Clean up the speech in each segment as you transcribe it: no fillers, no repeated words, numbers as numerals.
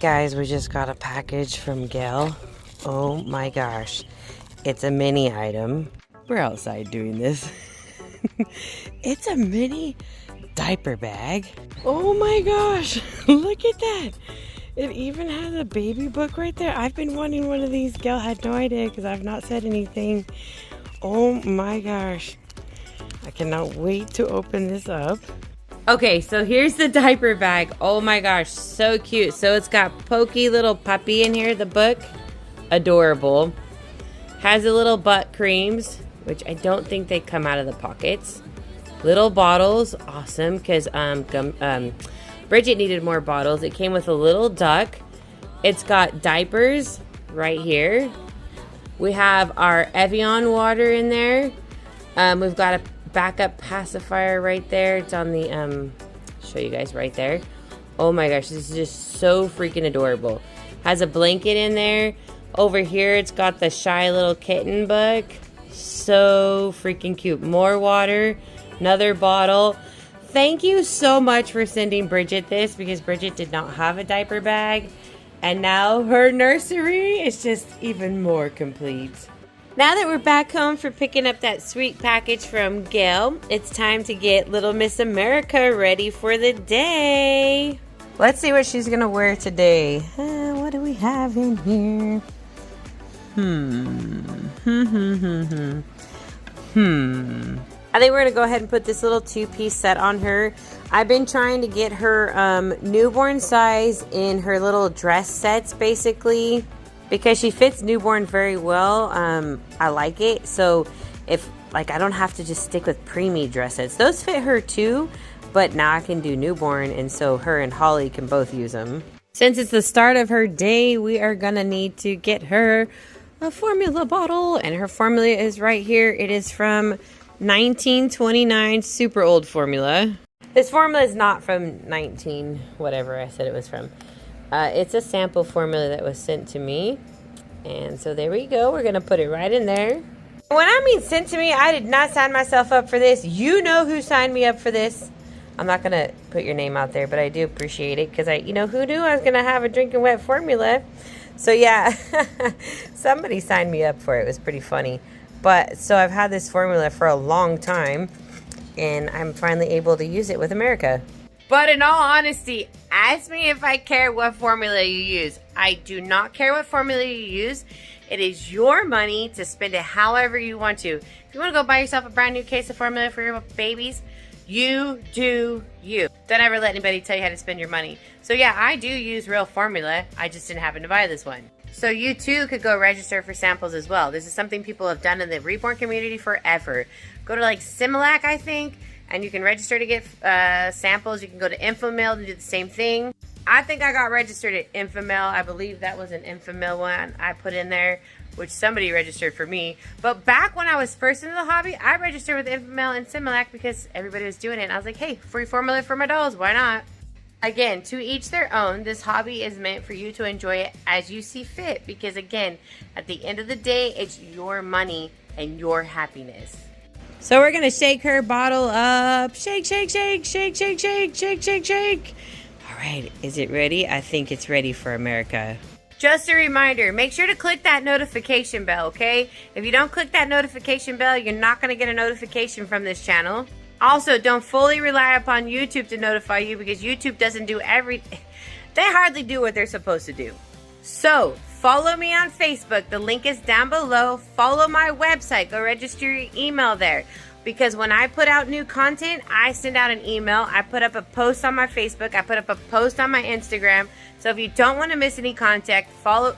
Guys, we just got a package from Gail. Oh my gosh. It's a mini item. We're outside doing this. It's a mini diaper bag. Oh my gosh. Look at that. It even has a baby book right there. I've been wanting one of these. Gail had no idea because I've not said anything. Oh my gosh. I cannot wait to open this up. Okay, so here's the diaper bag. Oh my gosh, so cute. So it's got Pokey little puppy in here, the book. Adorable. Has the little butt creams, which I don't think they come out of the pockets. Little bottles, awesome, because Bridget needed more bottles. It came with a little duck. It's got diapers right here. We have our Evian water in there. We've got a backup pacifier right there. It's on the, show you guys right there. Oh my gosh, this is just so freaking adorable. Has a blanket in there. Over here, it's got the Shy Little Kitten book. So freaking cute. More water, another bottle. Thank you so much for sending Bridget this because Bridget did not have a diaper bag. And now her nursery is just even more complete. Now that we're back home for picking up that sweet package from Gail, it's time to get little Miss America ready for the day. Let's see what she's gonna wear today. What do we have in here? I think we're gonna go ahead and put this little two-piece set on her. I've been trying to get her newborn size in her little dress sets, basically. Because she fits newborn very well, I like it. So if, like, I don't have to just stick with preemie dress sets. Those fit her too, but now I can do newborn, and so her and Holly can both use them. Since it's the start of her day, we are gonna need to get her a formula bottle, and her formula is right here. It is from 1929, super old formula. This formula is not from 19, whatever I said it was from. It's a sample formula that was sent to me. And so there we go. We're going to put it right in there. When I mean sent to me, I did not sign myself up for this. You know who signed me up for this. I'm not going to put your name out there, but I do appreciate it. Because who knew I was going to have a drinking wet formula? So yeah, somebody signed me up for it. It was pretty funny. But so I've had this formula for a long time. And I'm finally able to use it with America. But in all honesty, ask me if I care what formula you use. I do not care what formula you use. It is your money to spend it however you want to. If you want to go buy yourself a brand new case of formula for your babies, you do you. Don't ever let anybody tell you how to spend your money. So yeah, I do use real formula. I just didn't happen to buy this one. So you too could go register for samples as well. This is something people have done in the Reborn community forever. Go to like Similac, I think. And you can register to get samples. You can go to Infomail to do the same thing. I think I got registered at Infomail. I believe that was an Infomail one I put in there, which somebody registered for me. But back when I was first into the hobby, I registered with Infomail and Similac because everybody was doing it. And I was like, hey, free formula for my dolls. Why not? Again, to each their own. This hobby is meant for you to enjoy it as you see fit. Because again, at the end of the day, it's your money and your happiness. So we're going to shake her bottle up. Shake, shake, shake, shake, shake, shake, shake, shake, shake. All right, is it ready? I think it's ready for America. Just a reminder, make sure to click that notification bell, okay? If you don't click that notification bell, you're not going to get a notification from this channel. Also, don't fully rely upon YouTube to notify you because YouTube doesn't do everything. They hardly do what they're supposed to do. So, follow me on Facebook. The link is down below. Follow my website. Go register your email there. Because when I put out new content, I send out an email. I put up a post on my Facebook. I put up a post on my Instagram. So if you don't want to miss any follow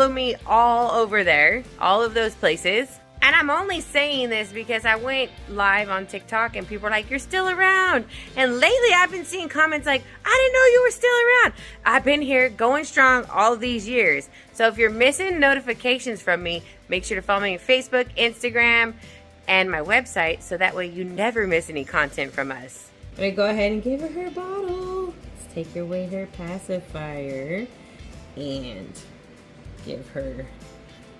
me all over there. All of those places. And I'm only saying this because I went live on TikTok and people were like, you're still around. And lately I've been seeing comments like, I didn't know you were still around. I've been here going strong all these years. So if you're missing notifications from me, make sure to follow me on Facebook, Instagram, and my website. So that way you never miss any content from us. I'm going to go ahead and give her bottle. Let's take away her pacifier and give her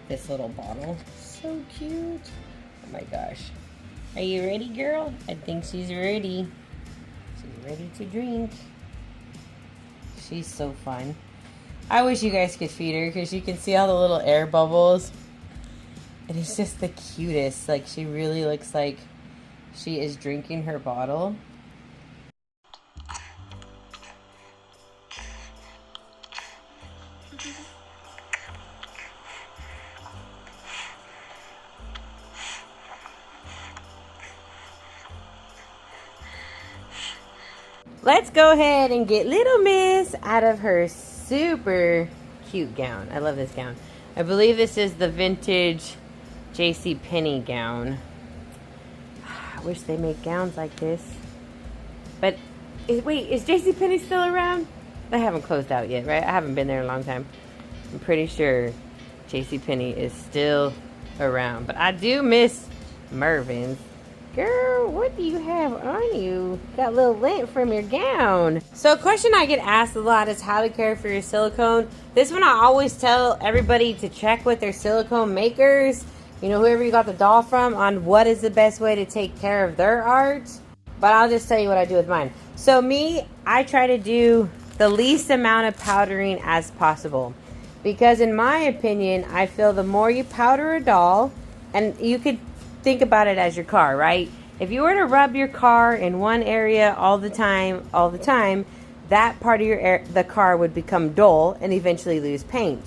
this little bottle. So cute. Oh my gosh. Are you ready, girl? I think she's ready. She's ready to drink. She's so fun. I wish you guys could feed her because you can see all the little air bubbles. And it's just the cutest. Like, she really looks like she is drinking her bottle. Let's go ahead and get Little Miss out of her super cute gown. I love this gown. I believe this is the vintage JCPenney gown. I wish they made gowns like this. But, wait, is JCPenney still around? They haven't closed out yet, right? I haven't been there in a long time. I'm pretty sure JCPenney is still around. But I do miss Mervyn's. Girl, what do you have on you? Got a little lint from your gown. So a question I get asked a lot is how to care for your silicone. This one I always tell everybody to check with their silicone makers, you know, whoever you got the doll from, on what is the best way to take care of their art. But I'll just tell you what I do with mine. So me, I try to do the least amount of powdering as possible. Because in my opinion, I feel the more you powder a doll, and you could think about it as your car, right? If you were to rub your car in one area all the time, that part of the car would become dull and eventually lose paint.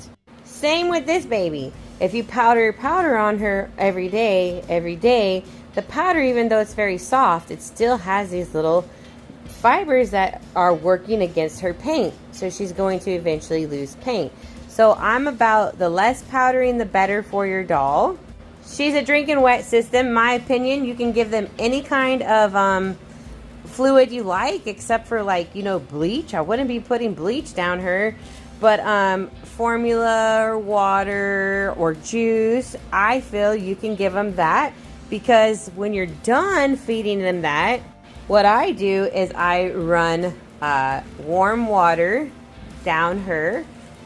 Same with this baby. If you powder on her every day, the powder, even though it's very soft, it still has these little fibers that are working against her paint. So she's going to eventually lose paint. So I'm about the less powdering, the better for your doll. She's a drinking wet system. In my opinion, you can give them any kind of fluid you like, except for, like, you know, bleach. I wouldn't be putting bleach down her. But formula or water or juice, I feel you can give them that. Because when you're done feeding them that, what I do is I run warm water down her.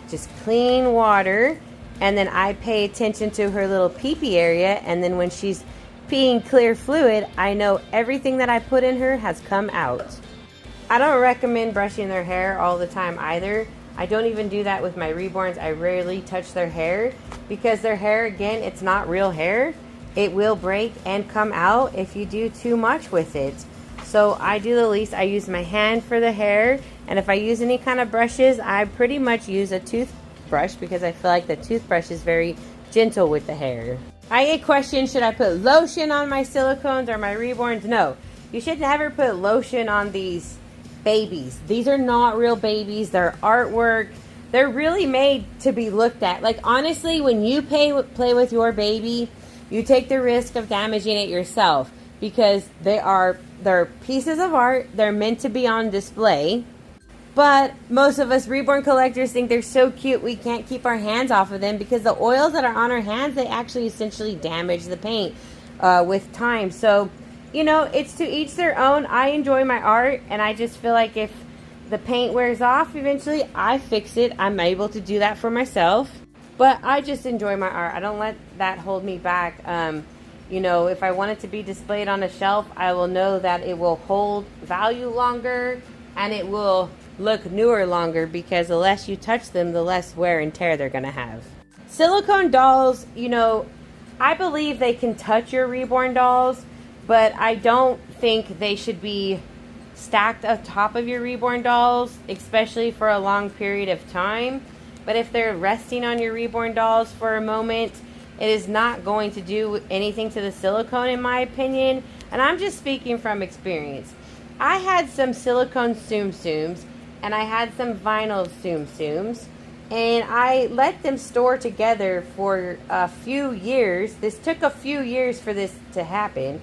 Just clean water. And then I pay attention to her little pee-pee area. And then when she's peeing clear fluid, I know everything that I put in her has come out. I don't recommend brushing their hair all the time either. I don't even do that with my reborns. I rarely touch their hair because their hair, again, it's not real hair. It will break and come out if you do too much with it. So I do the least. I use my hand for the hair. And if I use any kind of brushes, I pretty much use a toothbrush because I feel like the toothbrush is very gentle with the hair. I get questions, should I put lotion on my silicones or my reborns? No, you should never put lotion on these babies. These are not real babies. They're artwork. They're really made to be looked at. Like, honestly, when you play with your baby, you take the risk of damaging it yourself because they're pieces of art. They're meant to be on display. But most of us reborn collectors think they're so cute we can't keep our hands off of them because the oils that are on our hands, they actually essentially damage the paint with time. So, you know, it's to each their own. I enjoy my art, and I just feel like if the paint wears off eventually, I fix it. I'm able to do that for myself. But I just enjoy my art. I don't let that hold me back. You know, if I want it to be displayed on a shelf, I will know that it will hold value longer and it will look newer longer because the less you touch them, the less wear and tear they're going to have. Silicone dolls, you know, I believe they can touch your reborn dolls, but I don't think they should be stacked on top of your reborn dolls, especially for a long period of time. But if they're resting on your reborn dolls for a moment, it is not going to do anything to the silicone, in my opinion. And I'm just speaking from experience. I had some silicone Tsum Tsums, and I had some vinyl Tsum Tsums, and I let them store together for a few years. This took a few years for this to happen,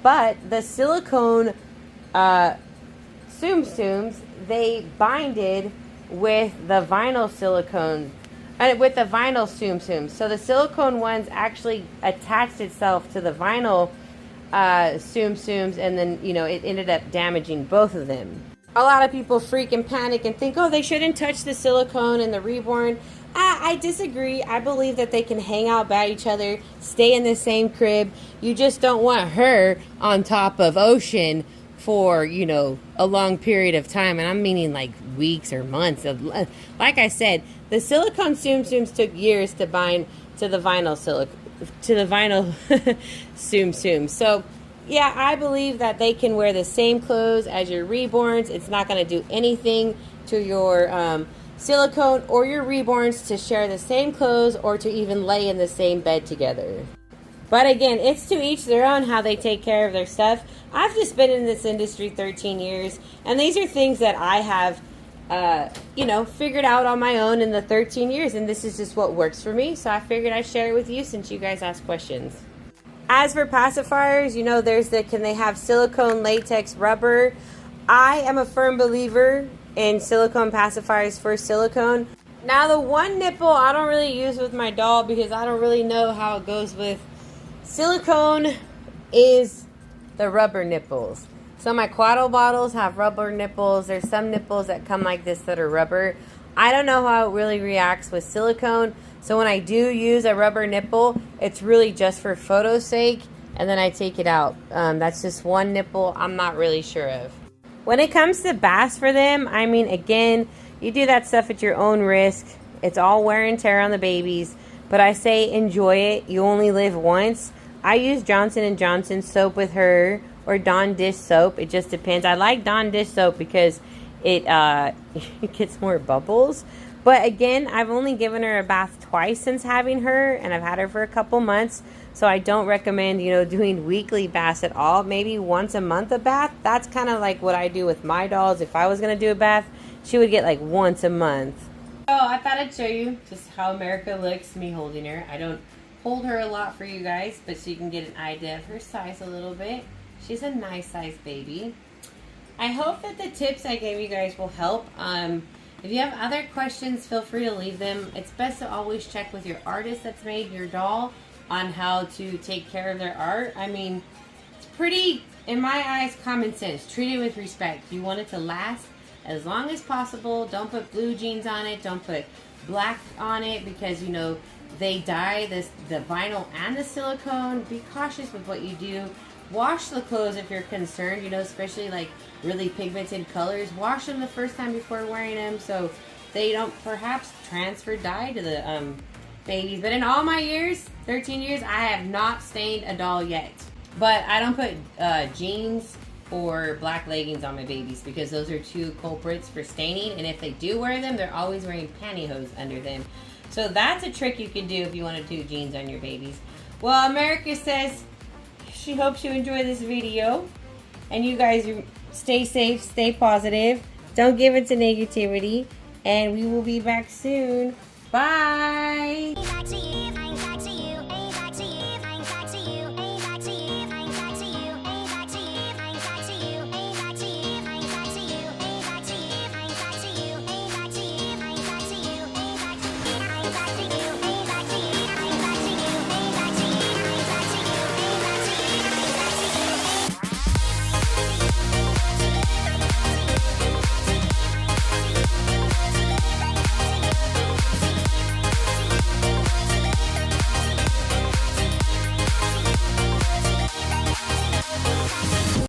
but the silicone Tsum Tsums, they binded with the vinyl silicone, with the vinyl Tsum Tsums. So the silicone ones actually attached itself to the vinyl Tsum Tsums, and then, you know, it ended up damaging both of them. A lot of people freak and panic and think, oh, they shouldn't touch the silicone and the reborn. I disagree. I believe that they can hang out by each other, stay in the same crib. You just don't want her on top of Ocean for, you know, a long period of time, and I'm meaning like weeks or months of, like I said, the silicone Tsum Tsums took years to bind to the vinyl Tsum Tsums. So yeah, I believe that they can wear the same clothes as your reborns. It's not going to do anything to your silicone or your reborns to share the same clothes or to even lay in the same bed together. But again, it's to each their own how they take care of their stuff. I've just been in this industry 13 years, and these are things that I have, you know, figured out on my own in the 13 years, and this is just what works for me, so I figured I'd share it with you since you guys asked questions. As for pacifiers, you know, there's the, can they have silicone, latex, rubber? I am a firm believer in silicone pacifiers for silicone. Now, the one nipple I don't really use with my doll because I don't really know how it goes with silicone is the rubber nipples. So my Quaddle bottles have rubber nipples. There's some nipples that come like this that are rubber. I don't know how it really reacts with silicone. So when I do use a rubber nipple, it's really just for photo's sake, and then I take it out. That's just one nipple I'm not really sure of. When it comes to baths for them, I mean, again, you do that stuff at your own risk. It's all wear and tear on the babies. But I say enjoy it. You only live once. I use Johnson & Johnson soap with her, or Dawn dish soap. It just depends. I like Dawn dish soap because it gets more bubbles. But again, I've only given her a bath twice since having her, and I've had her for a couple months. So I don't recommend, you know, doing weekly baths at all. Maybe once a month a bath. That's kind of like what I do with my dolls. If I was going to do a bath, she would get like once a month. So I thought I'd show you just how America looks, me holding her. I don't hold her a lot for you guys, but so you can get an idea of her size a little bit. She's a nice size baby. I hope that the tips I gave you guys will help. If you have other questions, feel free to leave them. It's best to always check with your artist that's made your doll on how to take care of their art. I mean, it's pretty, in my eyes, common sense. Treat it with respect. You want it to last as long as possible. Don't put blue jeans on it. Don't put black on it because, you know, they dye the vinyl and the silicone. Be cautious with what you do. Wash the clothes if you're concerned, you know, especially like really pigmented colors. Wash them the first time before wearing them so they don't perhaps transfer dye to the babies. But in all my years, 13 years, I have not stained a doll yet. But I don't put jeans or black leggings on my babies because those are two culprits for staining. And if they do wear them, they're always wearing pantyhose under them. So that's a trick you can do if you want to do jeans on your babies. Well, America says she hopes you enjoy this video. And you guys stay safe, stay positive. Don't give it to negativity. And we will be back soon. Bye.